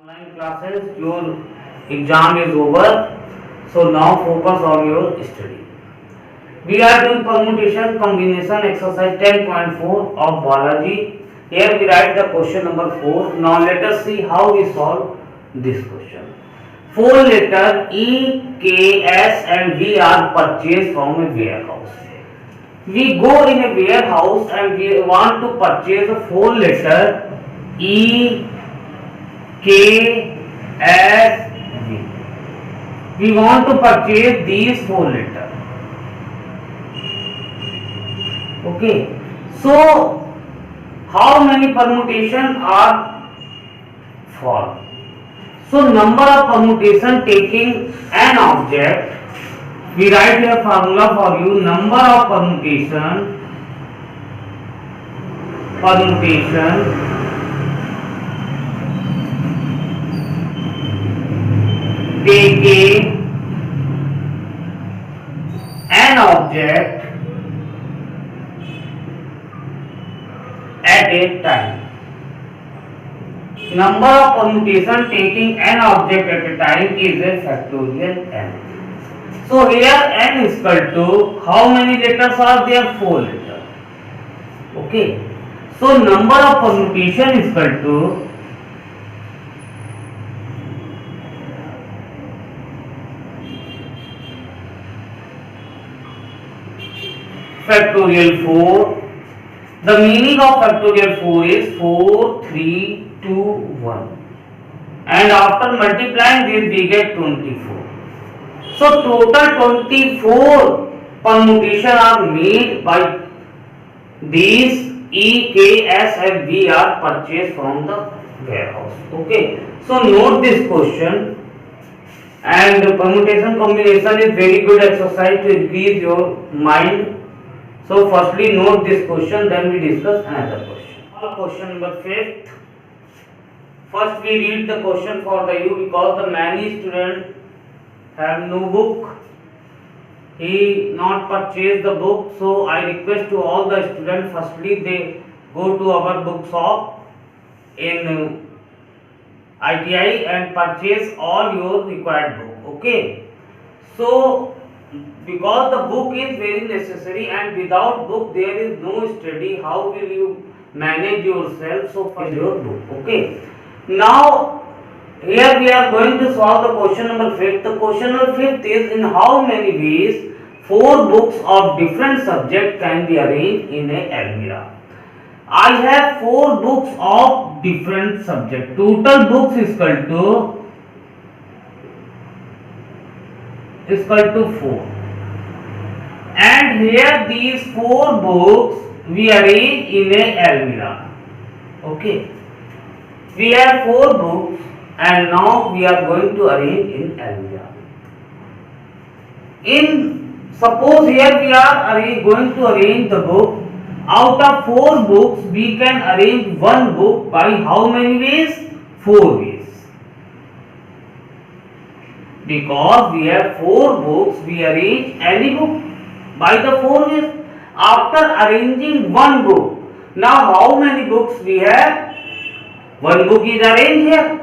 Online classes, your exam is over, so now focus on your study. We are doing permutation combination exercise 10.4 of biology. Here we write the question number 4. Now let us see how we solve this question. 4 letter E, K, S and V are purchased from a warehouse. We go in a warehouse and we want to purchase a 4 letter E, K, S, V. We want to purchase these 4 letters. Okay. So, how many permutations are formed? So, number of permutation taking an object. We write here formula for you. Number of permutation taking an object at a time. Number of permutation taking an object at a time is a factorial n. So here n is equal to how many letters are there? 4 letters. Okay. So number of permutation is equal to factorial 4. The meaning of factorial 4 is 4, 3, 2, 1. And after multiplying this we get 24. So total 24 permutation are made by these E, K, S and V are purchased from the warehouse. Okay. So note this question, and permutation combination is very good exercise to increase your mind. So firstly note this question, then we discuss another question. Question number 5th. First we read the question for the you, because the many students have no book. He not purchased the book, so I request to all the students, firstly they go to our book shop in ITI and purchase all your required book. Okay. So because the book is very necessary, and without book there is no study. How will you manage yourself? So for your book. Okay. Now here we are going to solve the question number 5th. The question number 5th is, in how many ways 4 books of different subject can be arranged in a almirah? I have 4 books of different subject. Total books is equal to 4. And here these 4 books we arrange in a almirah. Okay. We have 4 books and now we are going to arrange in almirah. Suppose here we are going to arrange the book. Out of 4 books we can arrange one book by how many ways? 4 ways. Because we have 4 books, we arrange any book by the 4 ways. After arranging one book, now how many books we have? One book is arranged here,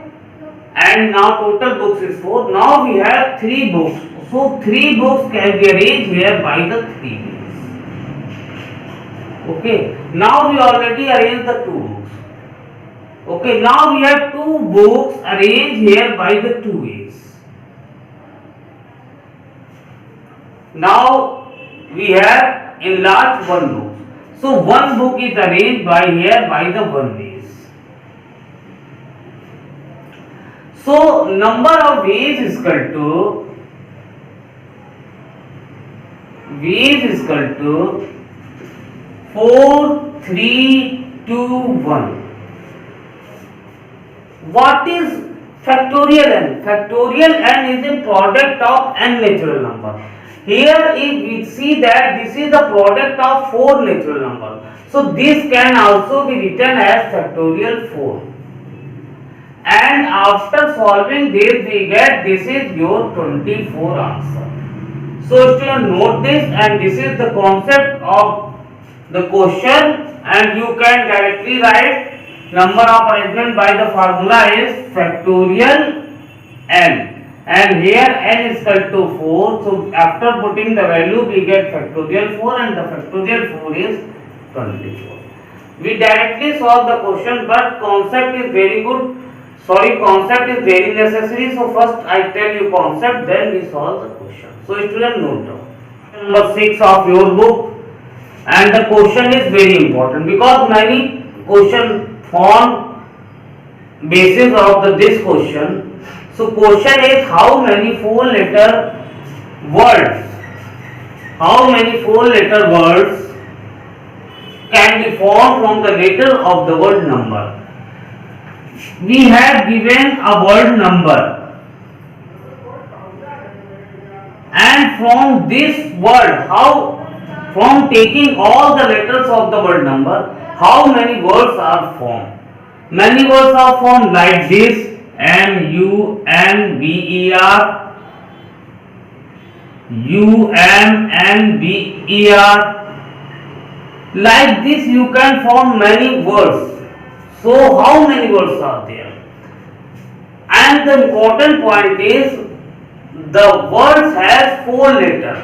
and now total books is 4. Now we have 3 books. So 3 books can be arranged here by the 3 ways. Okay. Now we already arranged the 2 books. Okay. Now we have 2 books arranged here by the 2 ways. Now we have enlarged one book. So one book is arranged by here by the 1 ways. So number of ways is equal to 4, 3, 2, 1. What is factorial n? Factorial n is a product of n natural number. Here if we see that this is the product of 4 natural numbers. So this can also be written as factorial 4. And after solving this we get this is your 24 answer. So student, note this, and this is the concept of the question, and you can directly write number of arrangement by the formula is factorial n, and here n is equal to 4. So after putting the value we get factorial 4, and the factorial 4 is 24. We directly solve the question, but concept is very good. Concept is very necessary. So first I tell you concept, then we solve the question. So student, note down number 6 of your book, and the question is very important because many question form basis of this question. So question is how many 4-letter words? How many 4-letter words can be formed from the letter of the word number? We have given a word number, and from this word, from taking all the letters of the word number, how many words are formed? Many words are formed like this: MUNBER, UMNBER. Like this you can form many words. So how many words are there? And the important point is the words has 4 letters.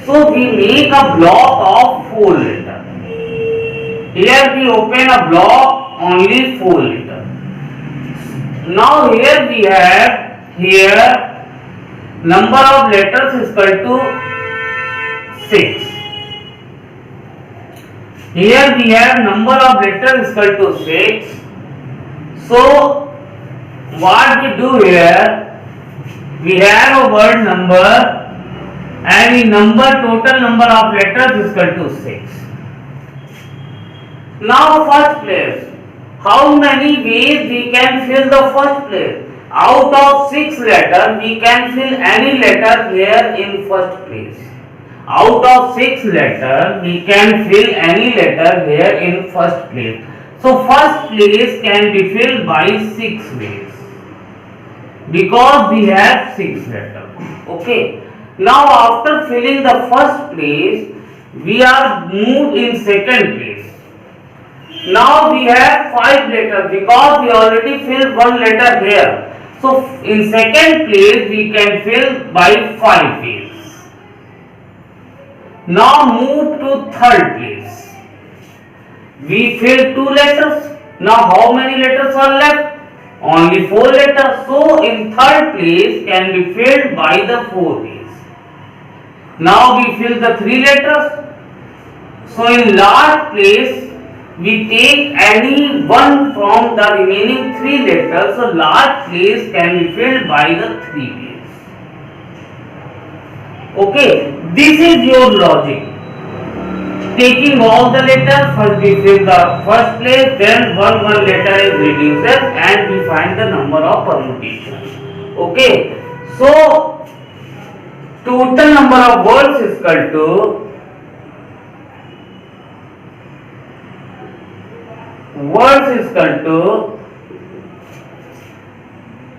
So we make a block of 4 letters. Here we open a block only 4 letters. Now here we have number of letters is equal to 6. Here we have number of letters is equal to 6. So what we do here, we have a word number, and in total number of letters is equal to 6. Now first place, how many ways we can fill the first place? Out of 6 letters we can fill any letter here in first place. Out of 6 letters we can fill any letter here in first place. So first place can be filled by 6 ways, because we have 6 letters. Okay. Now after filling the first place, we are moved in second place. Now we have 5 letters because we already filled 1 letter here. So in second place we can fill by 5 ways. Now move to third place. We fill 2 letters. Now how many letters are left? Only 4 letters. So in third place can be filled by the 4 ways. Now we fill the 3 letters. So in last place we take any one from the remaining 3 letters. So last place can be filled by the 3 ways. Okay, this is your logic. Taking all the letters, first we fill the first place, then one letter is reduced, and we find the number of permutations. Okay, so total number of words is equal to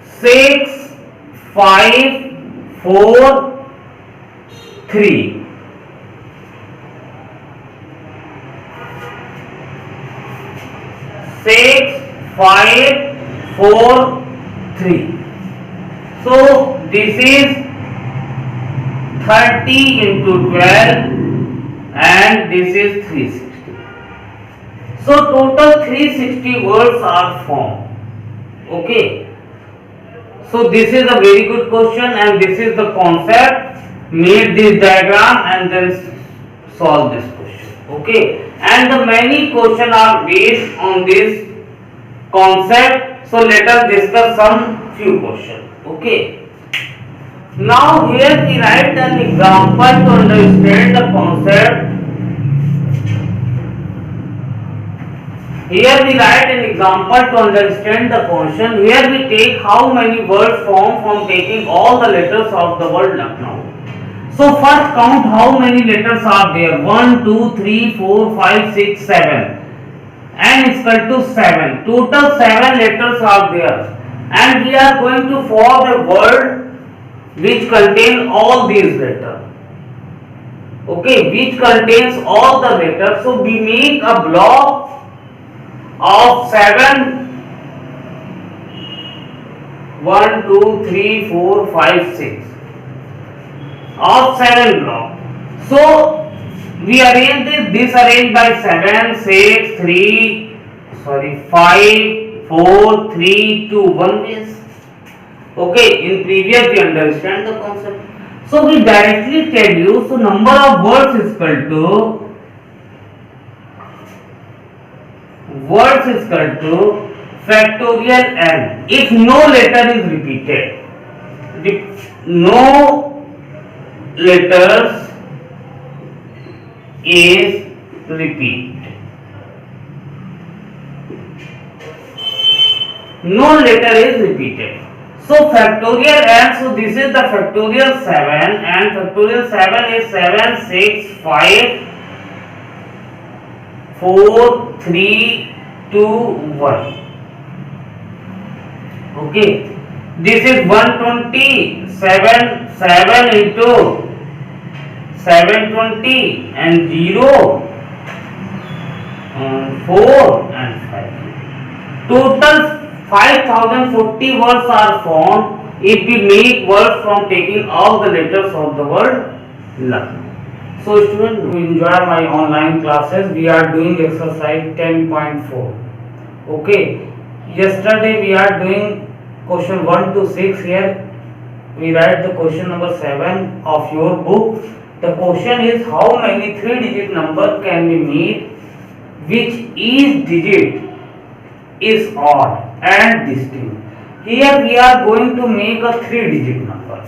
6, 5, 4, 3. Six, 5, 4, 3. So this is 30 into 12, and this is 360. So total 360 words are formed. Okay. So this is a very good question, and this is the concept. Make this diagram and then solve this question. Okay. And the many questions are based on this concept. So let us discuss some few questions. Okay. Now here we write an example to understand the concept. Here we write an example to understand the question. Here we take how many words form from taking all the letters of the word Lucknow. So first count how many letters are there. 1, 2, 3, 4, 5, 6, 7. And is equal to 7. Total 7 letters are there. And we are going to form a word which contains all these letters. Okay, which contains all the letters. So we make a block of 7, 1, 2, 3, 4, 5, 6 of 7 block. So we arrange this arranged by 7, 6, 3, 5, 4, 3, 2, 1 ways. Okay, in previous we understand the concept. So we directly tell you, so number of words is equal to factorial n if no letter is repeated. No letters is repeat. No letter is repeated. So factorial n, so this is the factorial 7 and factorial 7 is 7, 6, 5, 4, 3, 2, 1. Okay. This is 120, 7 into 720 and 0, 4 and 5. Total 5040 words are formed if we make words from taking all the letters of the word Lucknow. So students, who enjoy my online classes, we are doing exercise 10.4. Okay. Yesterday we are doing question 1 to 6 here. We write the question number 7 of your book. The question is how many 3-digit number can be made which each digit is odd and distinct. Here we are going to make a 3-digit number.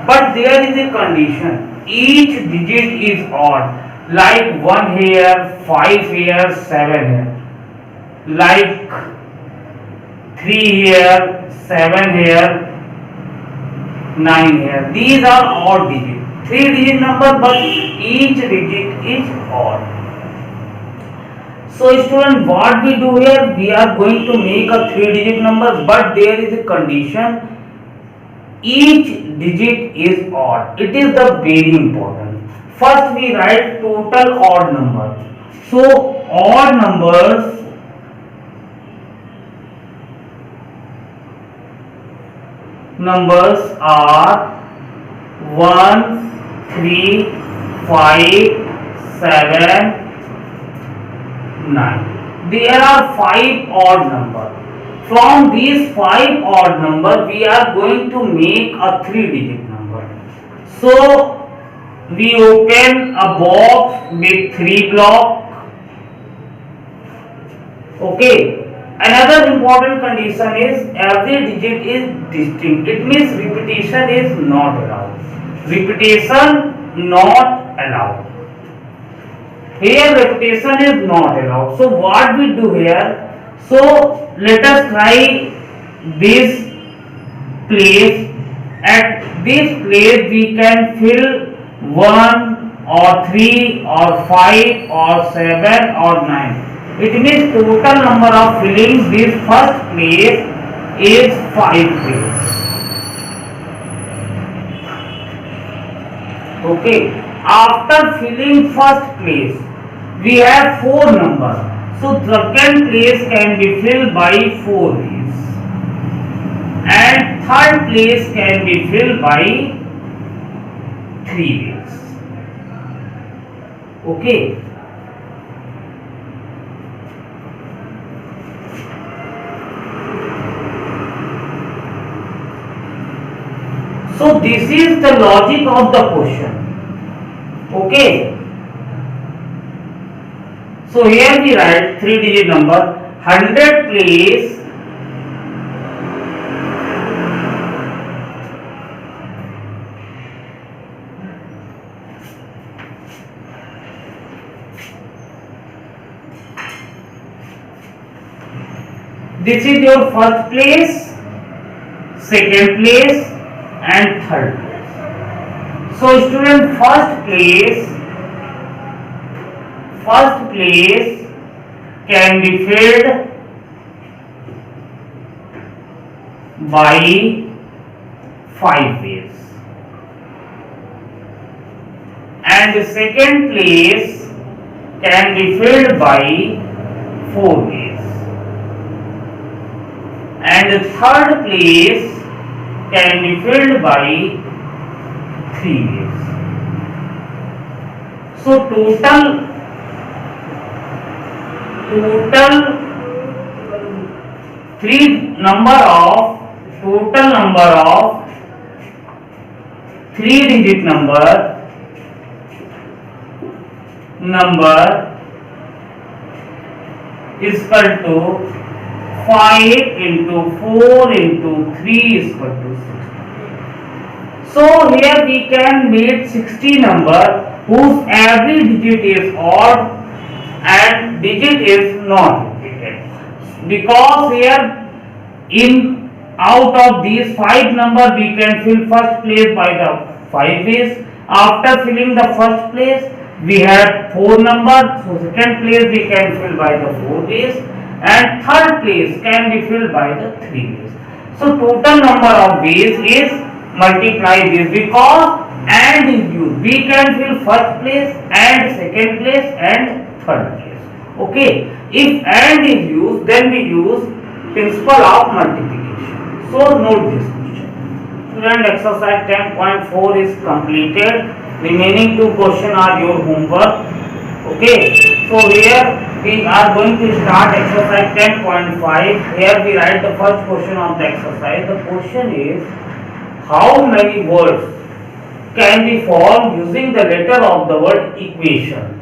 But there is a condition. Each digit is odd. Like 1 here, 5 here, 7 here. Like 3 here, 7 here, 9 here. These are odd digits. 3-digit number, but each digit is odd. So student, what we do here, we are going to make a 3-digit number, but there is a condition. Each digit is odd. It is the very important. First we write total odd number. So odd numbers are 1, 3, 5, 7, 9. There are 5 odd numbers. From these 5 odd numbers, we are going to make a 3-digit number. So we open a box with 3 blocks. Okay. Another important condition is every digit is distinct. It means repetition is not allowed. Repetition not allowed. Here repetition is not allowed. So what we do here? So let us try this place. At this place we can fill 1 or 3 or 5 or 7 or 9. It means total number of filling this first place is 5 place. Okay. After filling first place, we have 4 numbers. So second place can be filled by 4 ways. And third place can be filled by 3 ways. Okay. So this is the logic of the question. Okay. So here we write 3-digit number. 100 place this is your first place, second place and third place. So student, first place can be filled by 5 ways. and the second place can be filled by 4 ways, and the third place can be filled by 3 ways. So total number of 3-digit number is equal to 5 into 4 into 3 is equal to 60. So here we can make 60 number whose every digit is odd and digit is not repeated, because here in out of these 5 number we can fill first place by the 5 ways. After filling the first place we have 4 number, so second place we can fill by the 4 ways, and third place can be filled by the 3 ways. So total number of ways is multiply this, because and is used, we can fill first place and second place and third place. Okay, if and is used, then we use principle of multiplication. So note this question. Student, exercise 10.4 is completed. Remaining 2 questions are your homework. Okay, so here we are going to start exercise 10.5. Here we write the first question of the exercise. The question is, how many words can be formed using the letter of the word equation?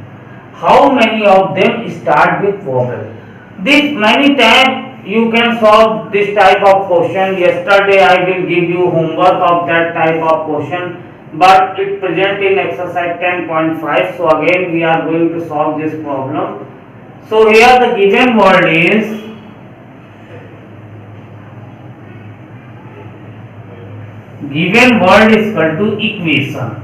How many of them start with vowel? This many times you can solve this type of question. Yesterday I will give you homework of that type of question, but it present in exercise 10.5. So again we are going to solve this problem. So here the given word is equal to equation.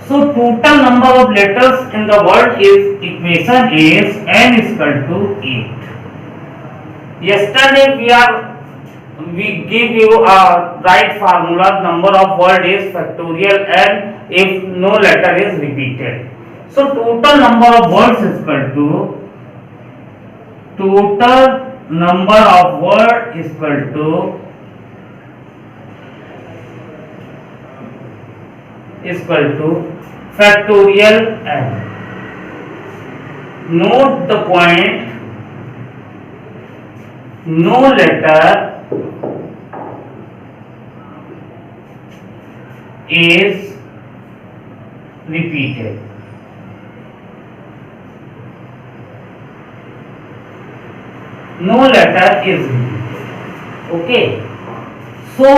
So total number of letters in the word is equation is n is equal to 8. Yesterday we give you a right formula. Number of word is factorial n if no letter is repeated. So total number of words is equal to total number of word is equal to factorial n. Note the point, no letter is repeated. No letter is repeated. Okay, so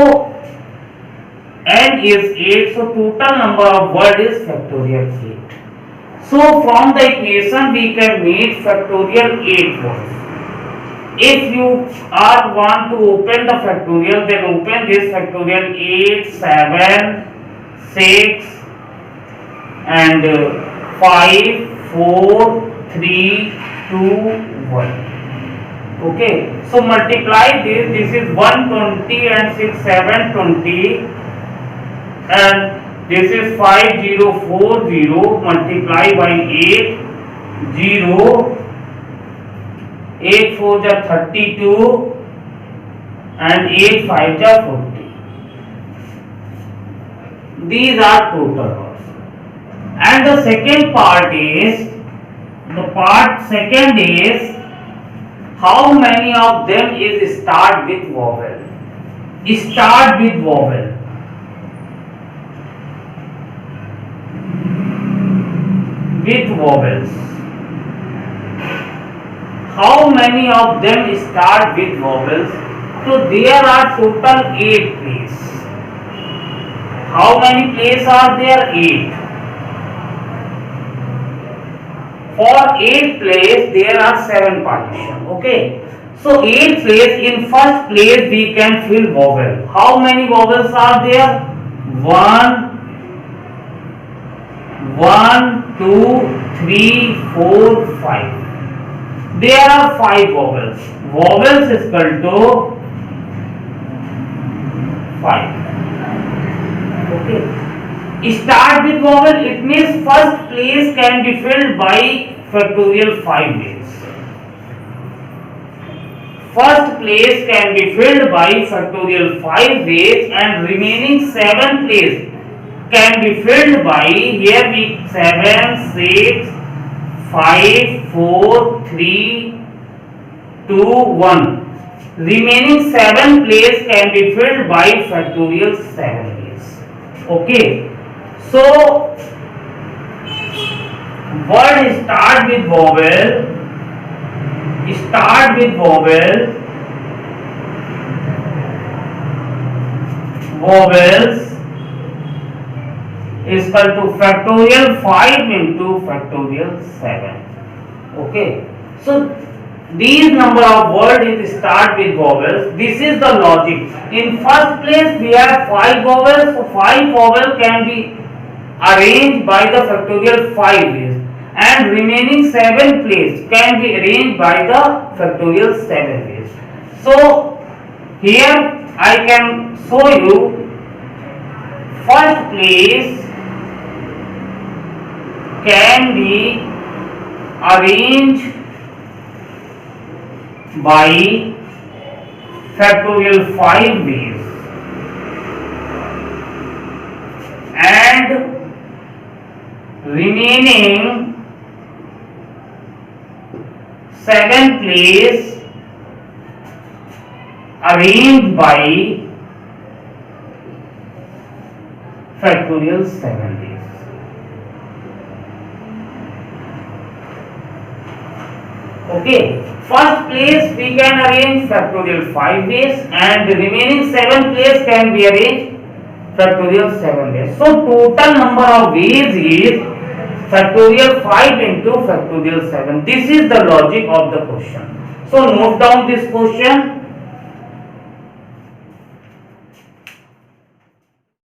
n is 8, so total number of word is factorial 8. So from the equation we can make factorial 8 words. If you are want to open the factorial, then open this factorial 8, 7, 6 and 5, 4, 3, 2, 1. Okay, so multiply this is 120 and 6, 720, and this is 5040 multiply by 8, 0, 8 4 ja 32 and 8 5 ja 40. These are total words. And the second part is, how many of them is start with vowel? Start with vowel. With vowels. How many of them start with vowels? So there are total 8 places. How many places are there? 8. For 8 places there are 7 partitions. Okay. So 8 places, in first place we can fill vowel. How many vowels are there? 1, 2, 3, 4, 5. There are 5 vowels. vowels is equal to 5. Okay. Start with vowel, it means first place can be filled by factorial 5 ways. First place can be filled by factorial 5 ways and remaining 7 place can be filled by here we 7, 6, 5, 4, 3, 2, 1. Remaining 7 place can be filled by factorial 7 ways. Okay. So word start with vowel. Start with vowel. Vowels is equal to factorial 5 into factorial 7. Okay. So these number of words is start with vowels. This is the logic. In first place we have 5 vowels. So 5 vowel can be arranged by the factorial 5 ways. And remaining 7 place can be arranged by the factorial 7 ways. So here I can show you first place can be arranged by factorial 5 ways and remaining 7 place arranged by factorial 7 ways. Okay, first place we can arrange factorial 5 ways and the remaining 7 place can be arranged factorial 7 ways. So total number of ways is factorial 5 into factorial 7. This is the logic of the question. So note down this question.